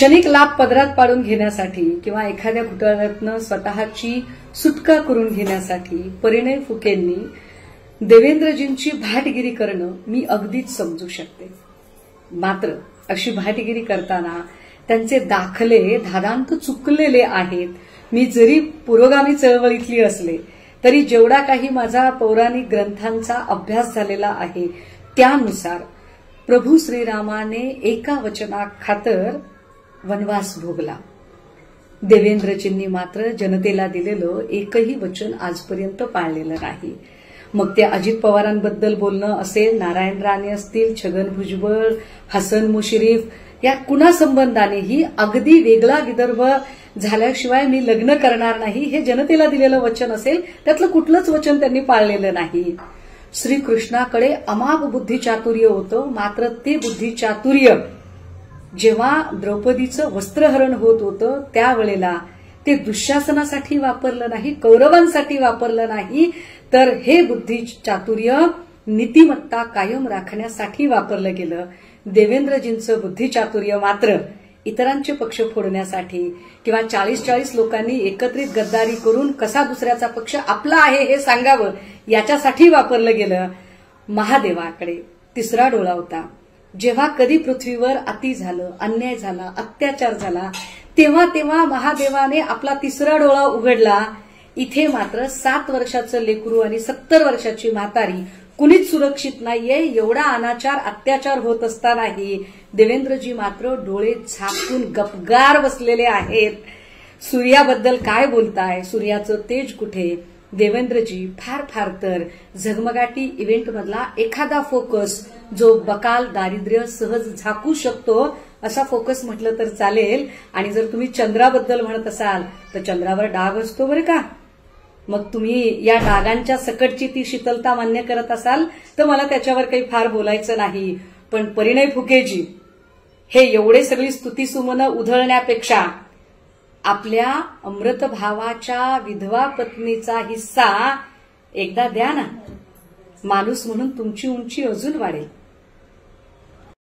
क्षणिक लाभ पदरात पाडून घेण्यासाठी किंवा एखाद्या घोटाळ्यातनं स्वतःची सुटका करून घेण्यासाठी परिणय फुकेंनी देवेंद्रजींची भाटगिरी करणं मी अगदीच समजू शकते. मात्र अशी भाटगिरी करताना त्यांचे दाखले धादांत चुकलेले आहेत. मी जरी पुरोगामी चळवळीतली असले तरी जेवढा काही माझा पौराणिक ग्रंथांचा अभ्यास झालेला आहे त्यानुसार प्रभू श्रीरामाने एका वचनाखातर वनवास भोगला. देवेंद्रजींनी मात्र जनतेला दिलेलं एकही वचन आजपर्यंत पाळलेलं नाही. मग ते अजित पवारांबद्दल बोलणं असेल, नारायण राणे असतील, छगन भुजबळ, हसन मुश्रीफ या कुणा संबंधानेही अगदी वेगळा विदर्भ झाल्याशिवाय मी लग्न करणार नाही हे जनतेला दिलेलं वचन असेल त्यातलं कुठलंच वचन त्यांनी पाळलेलं नाही. श्रीकृष्णाकडे अमाप बुद्धिचातुर्य होतं. मात्र ते बुद्धिचातुर्य जेव्हा द्रौपदीचं वस्त्रहरण होत होतं त्यावेळेला ते दुःशासनासाठी वापरलं नाही, कौरवांसाठी वापरलं नाही, तर हे बुद्धिचातुर्य नीतिमत्ता कायम राखण्यासाठी वापरलं गेलं. देवेंद्रजींचं बुद्धिचातुर्य मात्र इतरांचे पक्ष फोडण्यासाठी किंवा 40 लोकांनी एकत्रित गद्दारी करून कसा दुसऱ्याचा पक्ष आपला आहे हे सांगावं याच्यासाठी वापरलं गेलं. महादेवाकडे तिसरा डोळा होता. जेव्हा कधी पृथ्वीवर अति झालं, अन्याय झाला, अत्याचार झाला तेव्हा तेव्हा महादेवाने आपला तिसरा डोळा उघडला. इथे मात्र 7 वर्षाचं लेकरू आणि 70 वर्षाची म्हातारी कुणीच सुरक्षित नाहीये. एवढा अनाचार अत्याचार होत असतानाही देवेंद्रजी मात्र डोळे झाकून गपगार बसलेले आहेत. सूर्याबद्दल काय बोलताय, सूर्याचं तेज कुठे? देवेंद्रजी फार फार तर झगमगाटी इव्हेंटमधला एखादा फोकस जो बकाल दारिद्र्य सहज झाकू शकतो असा फोकस म्हटलं तर चालेल. आणि जर तुम्ही चंद्राबद्दल म्हणत असाल तर चंद्रावर डाग असतो बरं का. मग तुम्ही या डागांच्या सकटची ती शीतलता मान्य करत असाल तर मला त्याच्यावर काही फार बोलायचं नाही. पण परिणय फुकेजी हे एवढे सगळी स्तुतीसुमनं उधळण्यापेक्षा आपल्या अमृत भावाच्या विधवा पत्नीचा हिस्सा एकदा द्या ना. माणूस म्हणून तुमची उंची अजून वाढेल.